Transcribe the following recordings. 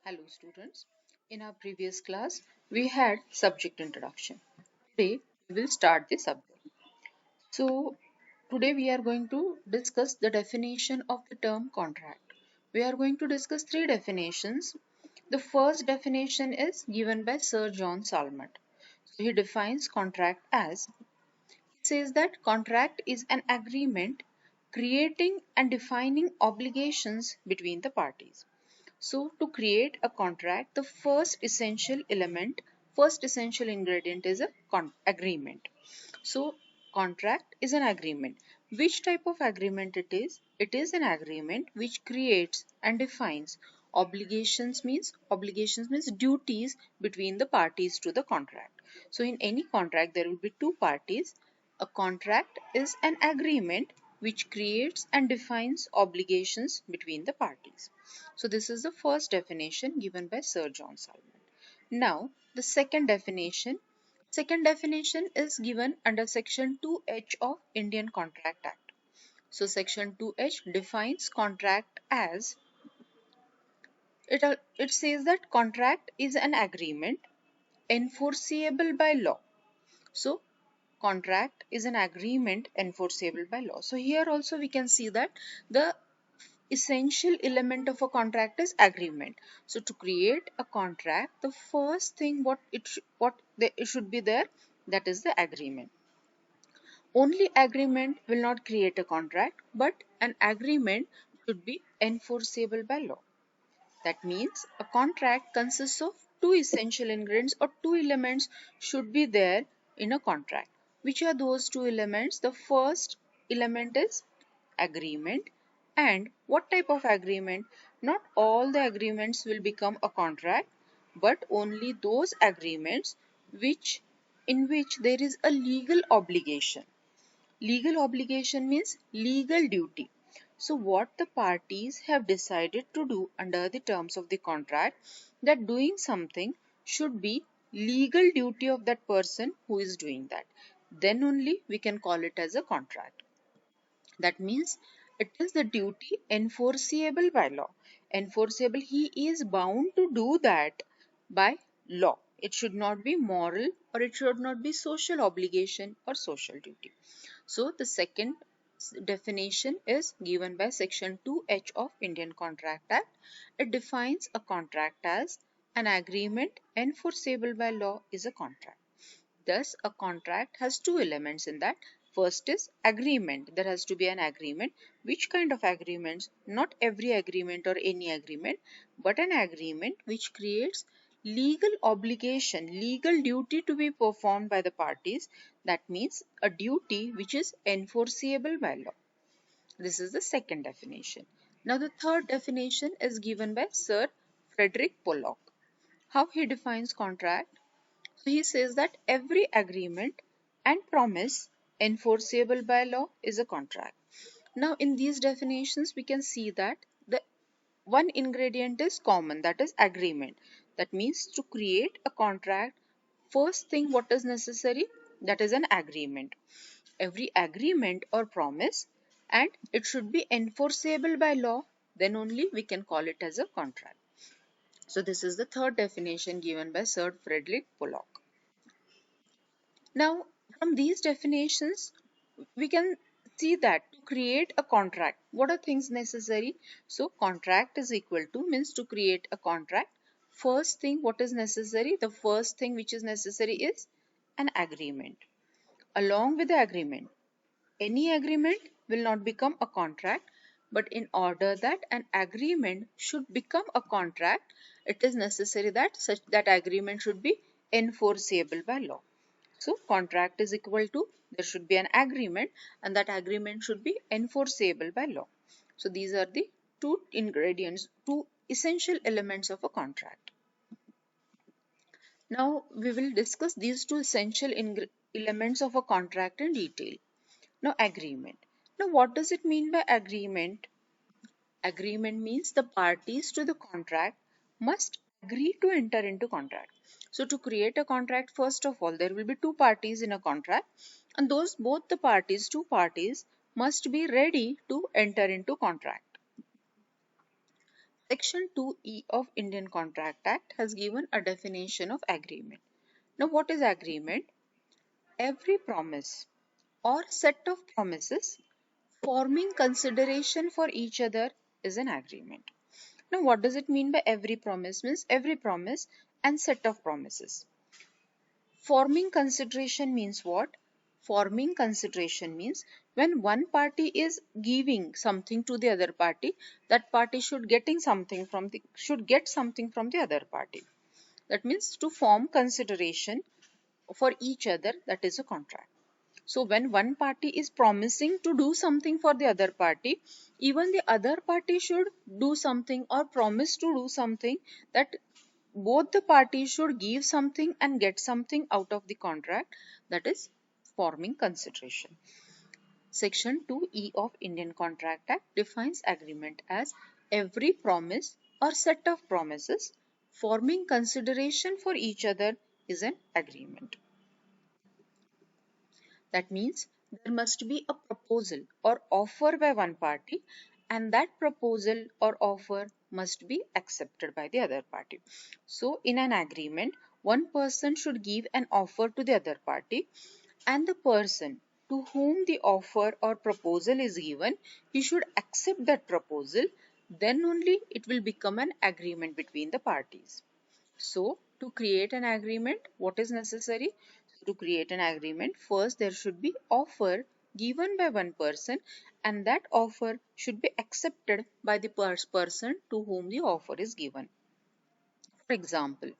Hello students. In our previous class, we had subject introduction. Today, we will start the subject. So, today we are going to discuss the definition of the term contract. We are going to discuss three definitions. The first definition is given by Sir John Salmond. So, he defines contract as, he says that contract is an agreement creating and defining obligations between the parties. So to create a contract, the first essential ingredient is a agreement. So contract is an agreement. Which type of agreement it is? It is an agreement which creates and defines obligations means duties between the parties to the contract. So in any contract there will be two parties. A contract is an agreement which creates and defines obligations between the parties. So this is the first definition given by Sir John Salmond. Now the second definition is given under section 2H of Indian Contract Act. So section 2H defines contract as, it says that contract is an agreement enforceable by law. So contract is an agreement enforceable by law. So here also we can see that the essential element of a contract is agreement. So to create a contract, the first thing it should be there, that is the agreement. Only agreement will not create a contract, but an agreement should be enforceable by law. That means a contract consists of two essential ingredients or two elements should be there in a contract. Which are those two elements? The first element is agreement. And what type of agreement? Not all the agreements will become a contract, but only those agreements in which there is a legal obligation. Legal obligation means legal duty. So what the parties have decided to do under the terms of the contract, that doing something should be legal duty of that person who is doing that. Then only we can call it as a contract. That means it is the duty enforceable by law. Enforceable, he is bound to do that by law. It should not be moral or it should not be social obligation or social duty. So the second definition is given by section 2H of Indian Contract Act. It defines a contract as an agreement enforceable by law is a contract. Thus, a contract has two elements in that. First is agreement. There has to be an agreement. Which kind of agreements? Not every agreement or any agreement, but an agreement which creates legal obligation, legal duty to be performed by the parties. That means a duty which is enforceable by law. This is the second definition. Now the third definition is given by Sir Frederick Pollock. How he defines contract? So he says that every agreement and promise enforceable by law is a contract. Now in these definitions we can see that the one ingredient is common, that is agreement. That means to create a contract, first thing what is necessary, that is an agreement. Every agreement or promise, and it should be enforceable by law, then only we can call it as a contract. So this is the third definition given by Sir Frederick Pollock. Now, from these definitions, we can see that to create a contract, what are things necessary? So, contract is equal to means to create a contract. First thing, what is necessary? The first thing which is necessary is an agreement. Along with the agreement, any agreement will not become a contract, but in order that an agreement should become a contract, it is necessary that that agreement should be enforceable by law. So contract is equal to, there should be an agreement and that agreement should be enforceable by law. So these are the two ingredients, two essential elements of a contract. Now we will discuss these two essential elements of a contract in detail. Now agreement. Now what does it mean by agreement? Agreement means the parties to the contract must agree to enter into contract. So to create a contract, first of all, there will be two parties in a contract, and both the parties, two parties, must be ready to enter into contract. Section 2E of Indian Contract Act has given a definition of agreement. Now, what is agreement? Every promise or set of promises forming consideration for each other is an agreement. Now, what does it mean by every promise? Means every promise and set of promises. Forming consideration means what? Forming consideration means when one party is giving something to the other party, that party should get something from the other party. That means to form consideration for each other, that is a contract. So when one party is promising to do something for the other party, even the other party should do something or promise to do something, that both the parties should give something and get something out of the contract, that is forming consideration. Section 2E of Indian Contract Act defines agreement as every promise or set of promises forming consideration for each other is an agreement. That means there must be a proposal or offer by one party, and that proposal or offer must be accepted by the other party. So, in an agreement, one person should give an offer to the other party, and the person to whom the offer or proposal is given, he should accept that proposal. Then only it will become an agreement between the parties. So, to create an agreement, what is necessary? To create an agreement, first there should be offer given by one person, and that offer should be accepted by the person to whom the offer is given. For example,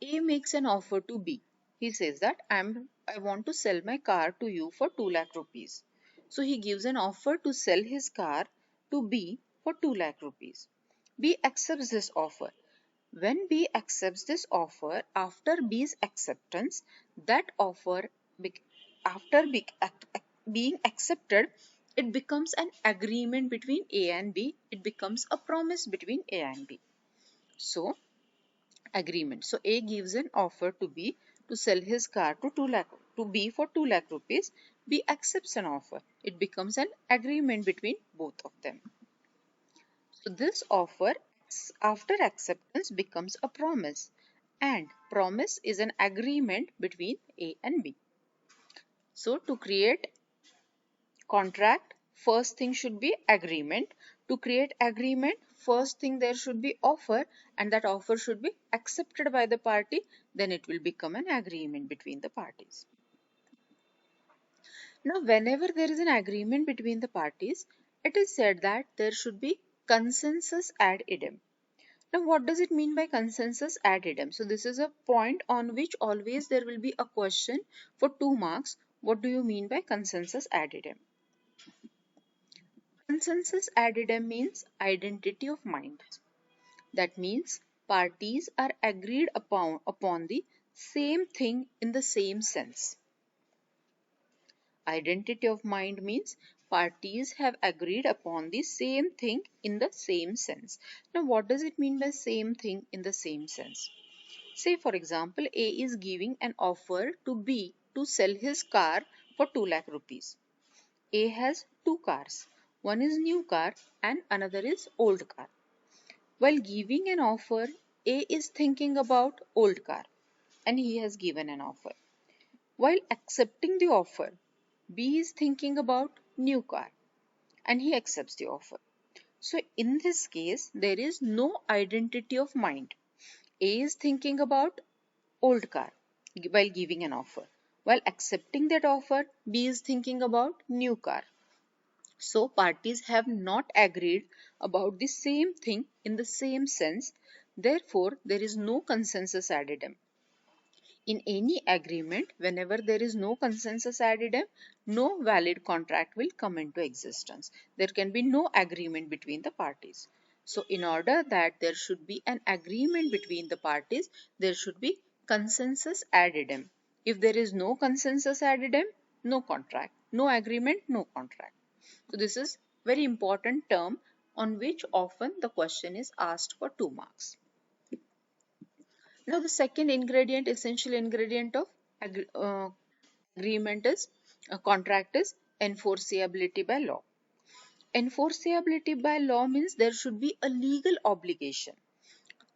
A makes an offer to B. He says that I want to sell my car to you for 2 lakh rupees. So he gives an offer to sell his car to B for 2 lakh rupees. B accepts this offer. When B accepts this offer, after B's acceptance, that offer after being accepted, it becomes an agreement between A and B. It becomes a promise between A and B. So, agreement. So, A gives an offer to B to sell his car to 2 lakh to B for 2 lakh rupees. B accepts an offer. It becomes an agreement between both of them. So this offer after acceptance becomes a promise, and promise is an agreement between A and B. So to create contract, first thing should be agreement. To create agreement, first thing there should be offer, and that offer should be accepted by the party, then it will become an agreement between the parties. Now whenever there is an agreement between the parties, it is said that there should be consensus ad idem. Now, what does it mean by consensus ad idem? So, this is a point on which always there will be a question for 2 marks. What do you mean by consensus ad idem? Consensus ad idem means identity of mind. That means parties are agreed upon the same thing in the same sense. Identity of mind means parties have agreed upon the same thing in the same sense. Now, what does it mean by same thing in the same sense? Say for example, A is giving an offer to B to sell his car for 2 lakh rupees. A has two cars. One is new car and another is old car. While giving an offer, A is thinking about old car and he has given an offer. While accepting the offer, B is thinking about new car and he accepts the offer. So in this case, there is no identity of mind. A is thinking about old car while giving an offer. While accepting that offer, B is thinking about new car. So parties have not agreed about the same thing in the same sense. Therefore, there is no consensus ad idem. In any agreement, whenever there is no consensus ad idem, no valid contract will come into existence. There can be no agreement between the parties. So, in order that there should be an agreement between the parties, there should be consensus ad idem. If there is no consensus ad idem, no contract. No agreement, no contract. So, this is very important term on which often the question is asked for 2 marks. Now, the second ingredient, essential ingredient of agreement is contract is enforceability by law. Enforceability by law means there should be a legal obligation.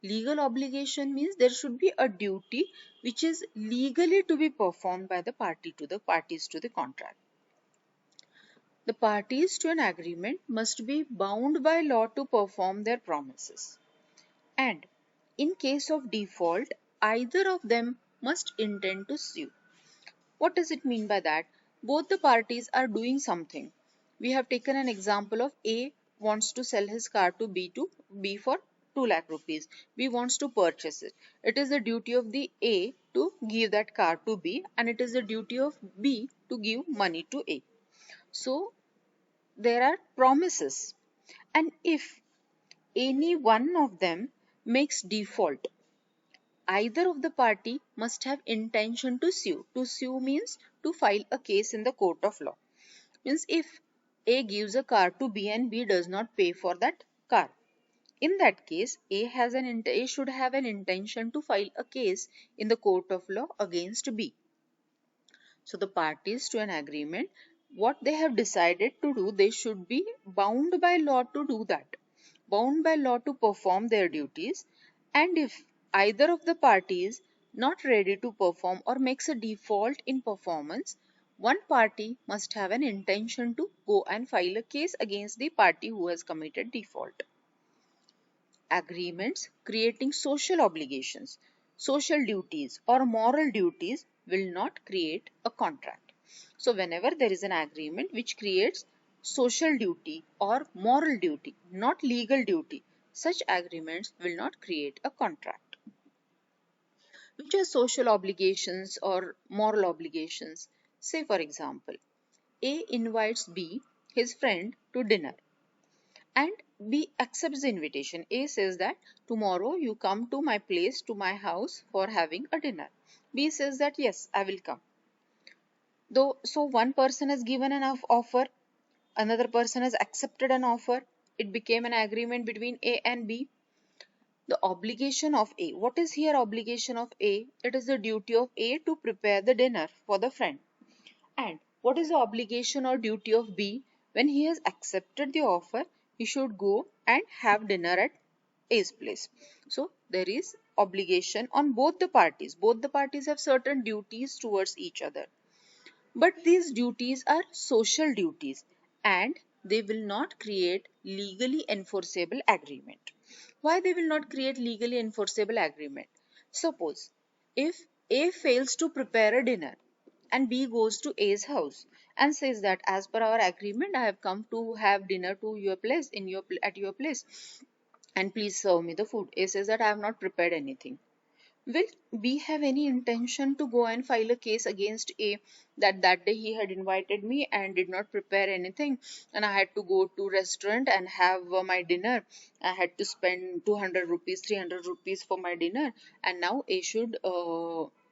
Legal obligation means there should be a duty which is legally to be performed by the parties to the contract. The parties to an agreement must be bound by law to perform their promises. And in case of default, either of them must intend to sue. What does it mean by that? Both the parties are doing something. We have taken an example of A wants to sell his car to B for 2 lakh rupees. B wants to purchase it. It is the duty of the A to give that car to B, and it is the duty of B to give money to A. So there are promises, and if any one of them makes default, either of the party must have intention to sue. To sue means to file a case in the court of law. Means if A gives a car to B and B does not pay for that car, in that case A should have an intention to file a case in the court of law against B. So the parties to an agreement, what they have decided to do, they should be bound by law to do that, bound by law to perform their duties. And if either of the parties not ready to perform or makes a default in performance, one party must have an intention to go and file a case against the party who has committed default. Agreements creating social obligations, social duties, or moral duties will not create a contract. So, whenever there is an agreement which creates social duty or moral duty, not legal duty, such agreements will not create a contract. Which are social obligations or moral obligations? Say, for example, A invites B, his friend, to dinner, and B accepts the invitation. A says that tomorrow you come to my place, to my house for having a dinner. B says that yes, I will come. Though, so one person has given an offer, another person has accepted an offer. It became an agreement between A and B. The obligation of A. What is here obligation of A? It is the duty of A to prepare the dinner for the friend. And what is the obligation or duty of B? When he has accepted the offer, he should go and have dinner at A's place. So there is obligation on both the parties. Both the parties have certain duties towards each other. But these duties are social duties and they will not create legally enforceable agreement. Why they will not create legally enforceable agreement? Suppose if A fails to prepare a dinner and B goes to A's house and says that as per our agreement I have come to have dinner to your place at your place and please serve me the food. A says that I have not prepared anything. Will B have any intention to go and file a case against A that that day he had invited me and did not prepare anything and I had to go to restaurant and have my dinner. I had to spend 200 rupees, 300 rupees for my dinner, and now A should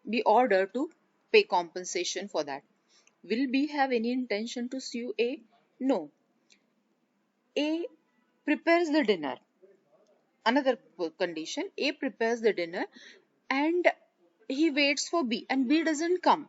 be ordered to pay compensation for that. Will B have any intention to sue A? No. A prepares the dinner. Another condition, A prepares the dinner and he waits for B and B doesn't come.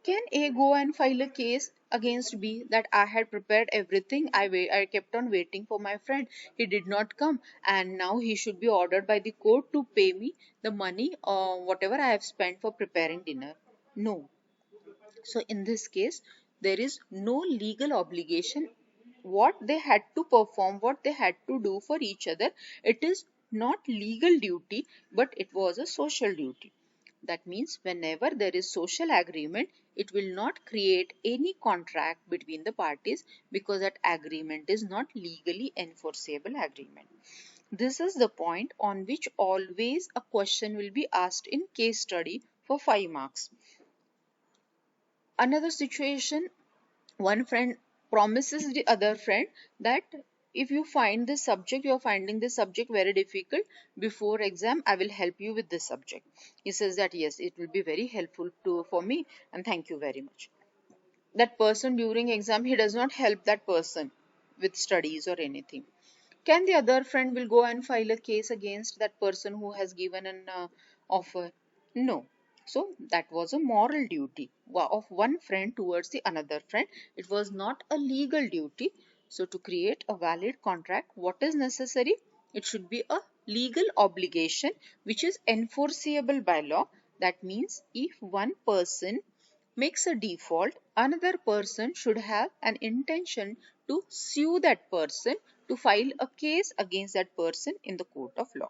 Can A go and file a case against B that I had prepared everything, I kept on waiting for my friend, he did not come, and now he should be ordered by the court to pay me the money or whatever I have spent for preparing dinner? No. So in this case, there is no legal obligation. What they had to perform, what they had to do for each other, it is not legal duty, but it was a social duty. That means whenever there is social agreement, it will not create any contract between the parties because that agreement is not legally enforceable agreement. This is the point on which always a question will be asked in case study for 5 marks. Another situation, one friend promises the other friend that if you find this subject, you are finding this subject very difficult, before exam I will help you with this subject. He says that yes, it will be very helpful for me and thank you very much. That person during exam, he does not help that person with studies or anything. Can the other friend will go and file a case against that person who has given an offer? No. So that was a moral duty of one friend towards the another friend. It was not a legal duty. So to create a valid contract, what is necessary? It should be a legal obligation which is enforceable by law. That means if one person makes a default, another person should have an intention to sue that person, to file a case against that person in the court of law.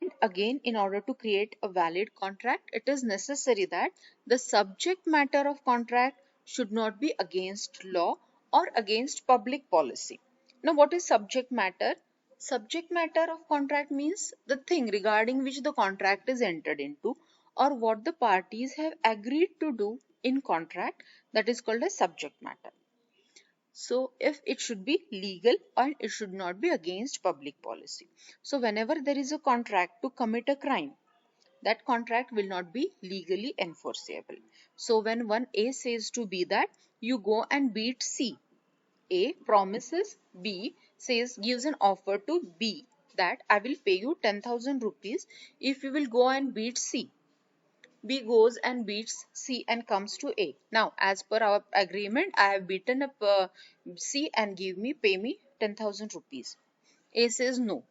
And again, in order to create a valid contract, it is necessary that the subject matter of contract should not be against law or against public policy. Now, what is subject matter? Subject matter of contract means the thing regarding which the contract is entered into, or what the parties have agreed to do in contract, that is called as subject matter. So if it should be legal and it should not be against public policy. So whenever there is a contract to commit a crime, that contract will not be legally enforceable. So when one A says to B that you go and beat C, A promises B, says, gives an offer to B that I will pay you 10,000 rupees if you will go and beat C. B goes and beats C and comes to A. Now, as per our agreement, I have beaten up C and pay me 10,000 rupees. A says no.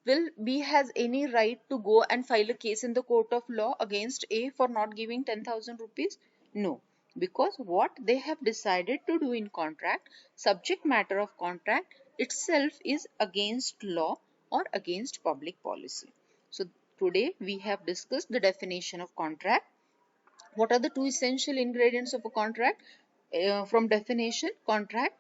Will B has any right to go and file a case in the court of law against A for not giving 10,000 rupees? No. Because what they have decided to do in contract, subject matter of contract itself is against law or against public policy. So today we have discussed the definition of contract. What are the two essential ingredients of a contract? From definition, contract,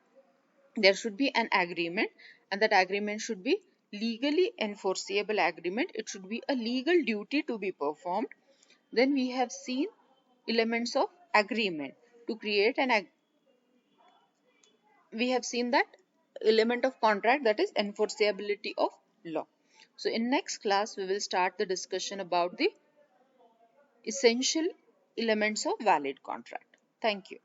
there should be an agreement, and that agreement should be legally enforceable agreement. It should be a legal duty to be performed. Then we have seen elements of agreement. To create we have seen that element of contract, that is enforceability of law. So in next class we will start the discussion about the essential elements of valid contract. Thank you.